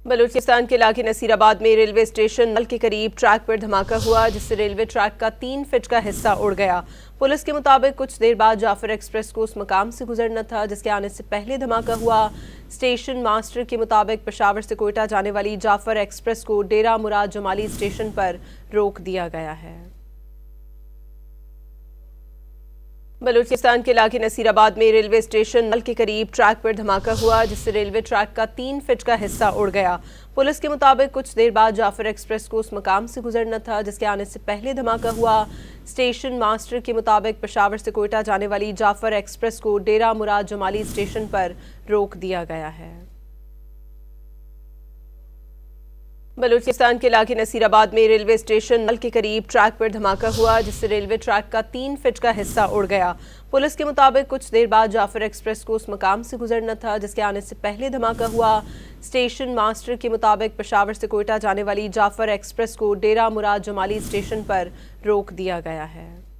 बलूचिस्तान के इलाके नसीराबाद में रेलवे स्टेशन नल के करीब ट्रैक पर धमाका हुआ, जिससे रेलवे ट्रैक का 3 फीट का हिस्सा उड़ गया। पुलिस के मुताबिक कुछ देर बाद जाफर एक्सप्रेस को उस मकाम से गुजरना था जिसके आने से पहले धमाका हुआ। स्टेशन मास्टर के मुताबिक पेशावर से कोयटा जाने वाली जाफर एक्सप्रेस को डेरा मुराद जमाली स्टेशन पर रोक दिया गया है। बलूचिस्तान के इलाके नसीराबाद में रेलवे स्टेशन नल के करीब ट्रैक पर धमाका हुआ, जिससे रेलवे ट्रैक का 3 फीट का हिस्सा उड़ गया। पुलिस के मुताबिक कुछ देर बाद जाफर एक्सप्रेस को उस मकाम से गुजरना था जिसके आने से पहले धमाका हुआ। स्टेशन मास्टर के मुताबिक पेशावर से कोयटा जाने वाली जाफर एक्सप्रेस को डेरा मुराद जमाली स्टेशन पर रोक दिया गया है। बलूचिस्तान के इलाके नसीराबाद में रेलवे स्टेशन नल के करीब ट्रैक पर धमाका हुआ, जिससे रेलवे ट्रैक का 3 फीट का हिस्सा उड़ गया। पुलिस के मुताबिक कुछ देर बाद जाफर एक्सप्रेस को उस मकाम से गुजरना था जिसके आने से पहले धमाका हुआ। स्टेशन मास्टर के मुताबिक पेशावर से कोयटा जाने वाली जाफर एक्सप्रेस को डेरा मुराद जमाली स्टेशन पर रोक दिया गया है।